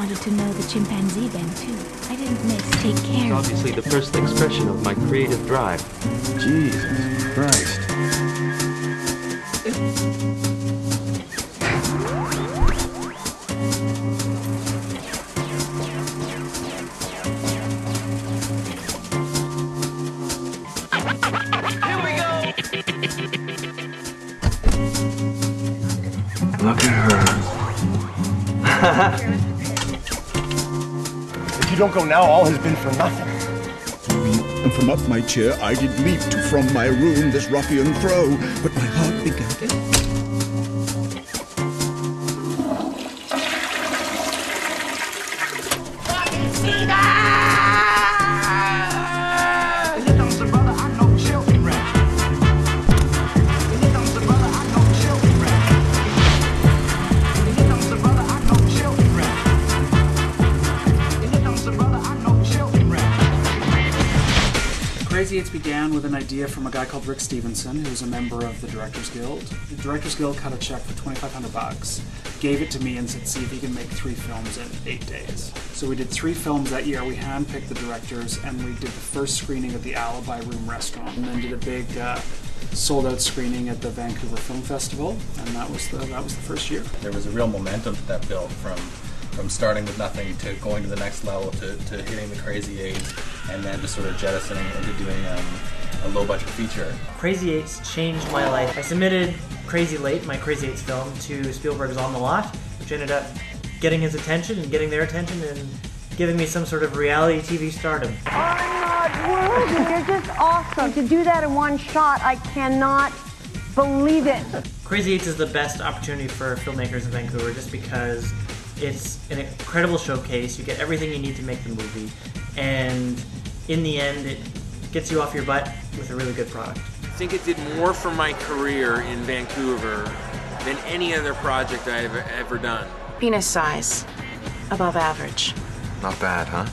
wanted to know the chimpanzee Ben too. I didn't miss take care. It's obviously the first expression of my creative drive. Jesus Christ. Look at her. If you don't go now, all has been for nothing. And from up my chair I did leap to from my room this ruffian throw, but my heart began to... Crazy8s began with an idea from a guy called Rick Stevenson, who was a member of the Directors Guild. The Directors Guild cut a check for $2,500, gave it to me and said, see if he can make 3 films in 8 days. So we did 3 films that year. We handpicked the directors, and we did the first screening at the Alibi Room restaurant, and then did a big sold-out screening at the Vancouver Film Festival, and that was the first year. There was a real momentum that built from starting with nothing to going to the next level to hitting the Crazy8s, and then just sort of jettisoning into doing a low-budget feature. Crazy8s changed my life. I submitted Crazy Late, my Crazy8s film, to Spielberg's On the Lot, which ended up getting his attention and getting their attention and giving me some sort of reality TV stardom. I'm not worthy. You're just awesome. To do that in one shot, I cannot believe it. Crazy8s is the best opportunity for filmmakers in Vancouver just because it's an incredible showcase. You get everything you need to make the movie, and in the end, it gets you off your butt with a really good product. I think it did more for my career in Vancouver than any other project I've ever done. Penis size, above average. Not bad, huh?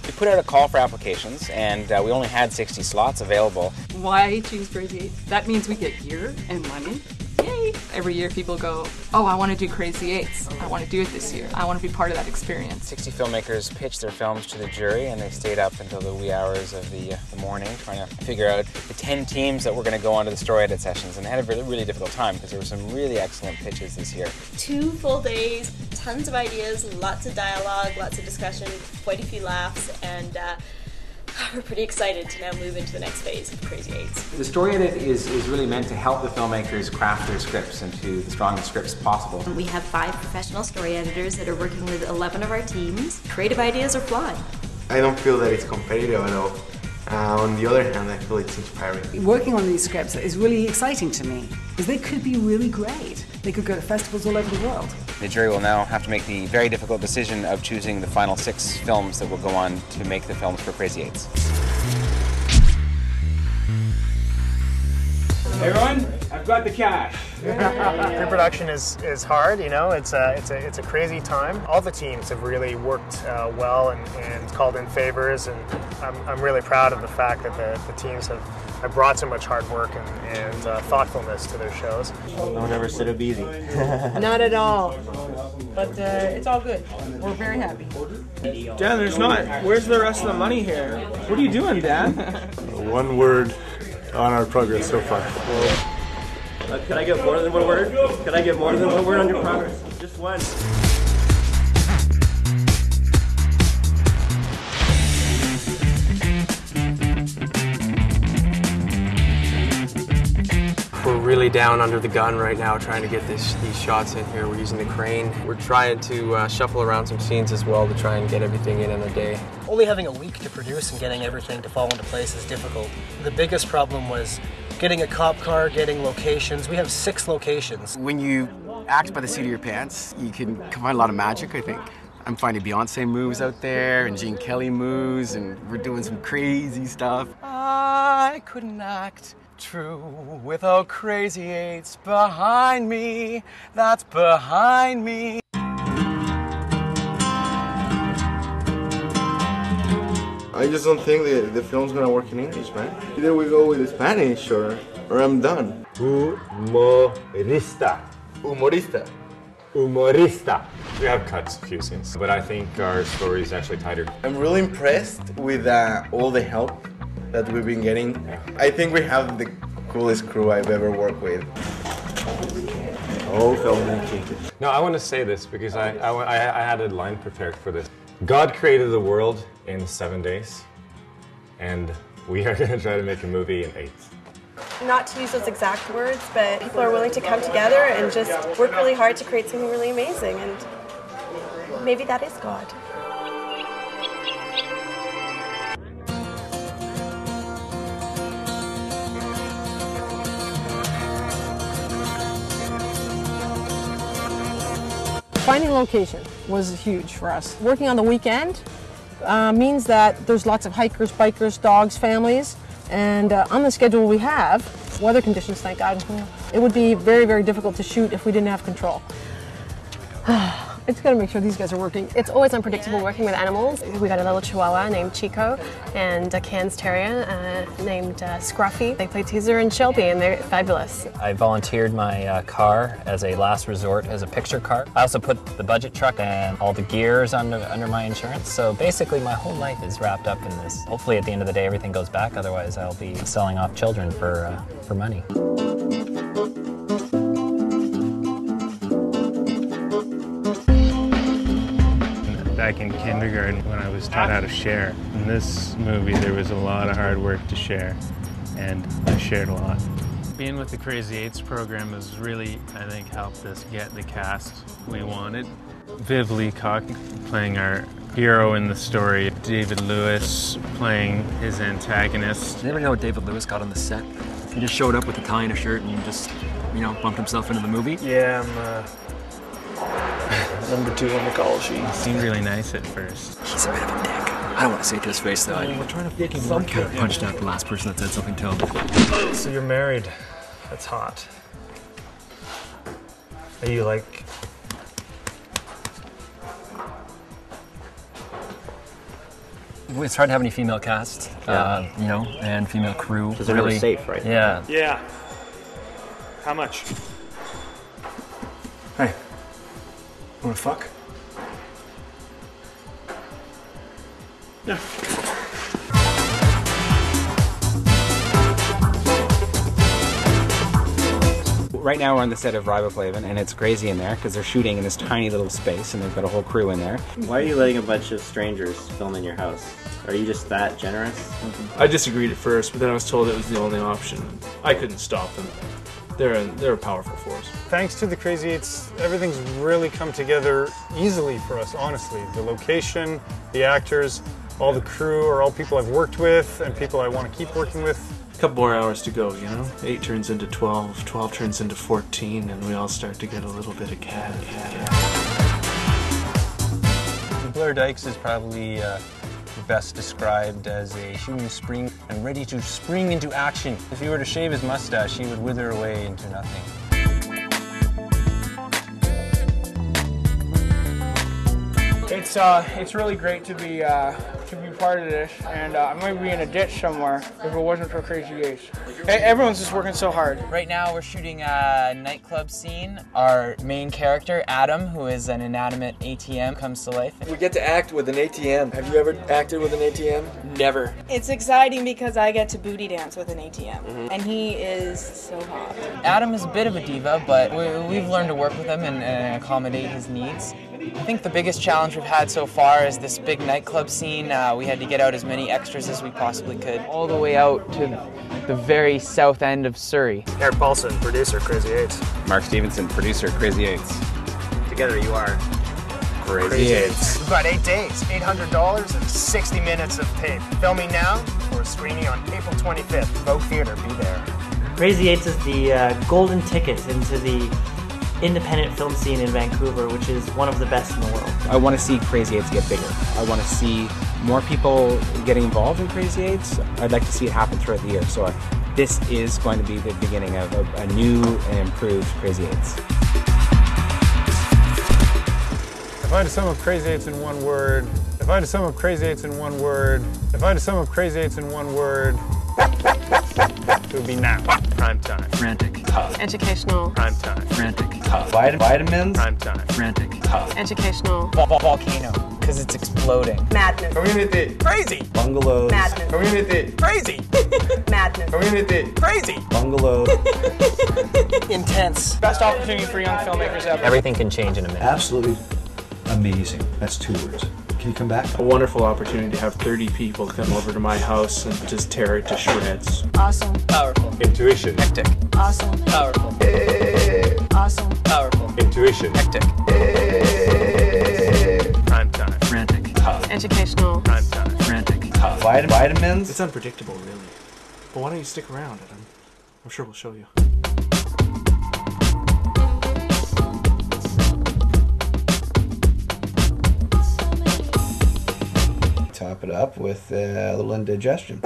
We put out a call for applications, and we only had 60 slots available. Why choose Crazy8s? That means we get gear and money. Yay! Every year people go, oh, I want to do Crazy8s. I want to do it this year. I want to be part of that experience. 60 filmmakers pitched their films to the jury, and they stayed up until the wee hours of the morning trying to figure out the 10 teams that were going to go on to the story edit sessions, and they had a really difficult time because there were some really excellent pitches this year. 2 full days, tons of ideas, lots of dialogue, lots of discussion, quite a few laughs, and we're pretty excited to now move into the next phase of Crazy8s. The story edit is really meant to help the filmmakers craft their scripts into the strongest scripts possible. We have 5 professional story editors that are working with 11 of our teams. Creative ideas are flying. I don't feel that it's competitive at all. On the other hand, I feel it's inspiring. Working on these scripts is really exciting to me, because they could be really great. They could go to festivals all over the world. The jury will now have to make the very difficult decision of choosing the final 6 films that will go on to make the films for Crazy8s. Hey everyone, I've got the cash. Pre-production is hard, you know. It's a crazy time. All the teams have really worked well and called in favors, and I'm really proud of the fact that the teams have brought so much hard work and thoughtfulness to their shows. No one ever said it'd be easy. Not at all. But it's all good. We're very happy. Dan, there's not. Where's the rest of the money here? What are you doing, Dan? One word on our progress so far. Could I get more than 1 word? Could I get more than 1 word on your progress? Just one. We're really down under the gun right now trying to get these shots in here. We're using the crane. We're trying to shuffle around some scenes as well to try and get everything in a day. Only having a week to produce and getting everything to fall into place is difficult. The biggest problem was getting a cop car, getting locations. We have 6 locations. When you act by the seat of your pants, you can find a lot of magic, I think. I'm finding Beyonce moves out there and Gene Kelly moves, and we're doing some crazy stuff. I couldn't act true without Crazy8s behind me. That's behind me. I just don't think the film's gonna work in English, man. Either we go with Spanish or I'm done. Humorista. Humorista. humorista. We have cut a few scenes, but I think our story is actually tighter. I'm really impressed with all the help that we've been getting. I think we have the coolest crew I've ever worked with. Oh, filmmaking. No, I want to say this because I had a line prepared for this. God created the world in 7 days, and we are going to try to make a movie in 8. Not to use those exact words, but people are willing to come together and just work really hard to create something really amazing, and maybe that is God. Finding location was huge for us. Working on the weekend means that there's lots of hikers, bikers, dogs, families, and on the schedule we have, weather conditions, thank God, it would be very, very difficult to shoot if we didn't have control. I just gotta make sure these guys are working. It's always unpredictable working with animals. We got a little Chihuahua named Chico and a Cairns Terrier named Scruffy. They play Teaser and Shelby, and they're fabulous. I volunteered my car as a last resort as a picture car. I also put the budget truck and all the gears under my insurance. So basically my whole life is wrapped up in this. Hopefully at the end of the day everything goes back, otherwise I'll be selling off children for money. Back in kindergarten when I was taught how to share. In this movie there was a lot of hard work to share, and I shared a lot. Being with the Crazy8s program has really, I think, helped us get the cast we wanted. Viv Leacock playing our hero in the story, David Lewis playing his antagonist. Did you ever know what David Lewis got on the set? He just showed up with a tie and a shirt and just, you know, bumped himself into the movie? Yeah, I'm number 2 on the call sheet. He seemed really nice at first. He's a bit of a dick. I don't want to say it to his face though. We're trying to fucking kind of punched out the last person that said something to him. So you're married. That's hot. Are you like... It's hard to have any female cast, you know, and female crew. Because they're really safe, right? Yeah. Yeah. How much? Hey. Wanna fuck? Yeah. Right now we're on the set of Riboflavin, and it's crazy in there because they're shooting in this tiny little space and they've got a whole crew in there. Why are you letting a bunch of strangers film in your house? Are you just that generous? I disagreed at first, but then I was told it was the only option. I couldn't stop them. They're a powerful force. Thanks to the Crazy8s, everything's really come together easily for us, honestly. The location, the actors, all the crew are all people I've worked with and people I want to keep working with. A couple more hours to go, you know? 8 turns into 12, 12 turns into 14, and we all start to get a little bit of cat. Blair Dykes is probably best described as a shooting spring and ready to spring into action. If you were to shave his mustache, he would wither away into nothing. It's really great to be part of this, and I might be in a ditch somewhere if it wasn't for Crazy8s. Everyone's just working so hard. Right now we're shooting a nightclub scene. Our main character, Adam, who is an inanimate ATM, comes to life. We get to act with an ATM. Have you ever acted with an ATM? Never. It's exciting because I get to booty dance with an ATM, and he is so hot. Adam is a bit of a diva, but we've learned to work with him and accommodate his needs. I think the biggest challenge we've had so far is this big nightclub scene. We had to get out as many extras as we possibly could. All the way out to the very south end of Surrey. Eric Paulson, producer, Crazy8s. Mark Stevenson, producer, Crazy8s. Together you are Crazy8s. We've got 8 days, $800, and 60 minutes of tape. Filming now for a screening on April 25th. Vogue Theatre, be there. Crazy8s is the golden ticket into the independent film scene in Vancouver, which is one of the best in the world. I want to see Crazy8s get bigger. I want to see more people getting involved in Crazy8s. I'd like to see it happen throughout the year. So this is going to be the beginning of a new and improved Crazy8s. If I had to sum up Crazy8s in one word, if I had to sum up Crazy8s in one word, if I had to sum up Crazy8s in one word, It would be now. Prime time. Frantic. Tough. Educational. Prime time. Frantic. Tough. Vitamins. Prime time. Frantic. Tough. Educational. Volcano, because it's exploding. Madness. Community. Crazy. Bungalows. Madness. Community. Crazy. Madness. Community. Crazy. Bungalows. Intense. Best opportunity for young filmmakers ever. Everything can change in a minute. Absolutely amazing. That's 2 words. Can you come back? A wonderful opportunity to have 30 people come over to my house and just tear it to shreds. Awesome. Powerful. Intuition. Hectic. Awesome. Powerful. Awesome. Powerful. Intuition. Hectic. Prime time. Frantic. Tough. Educational. Prime time. Frantic. Tough. Vitamins. It's unpredictable, really. But why don't you stick around? I'm sure we'll show you. Top it up with a little indigestion.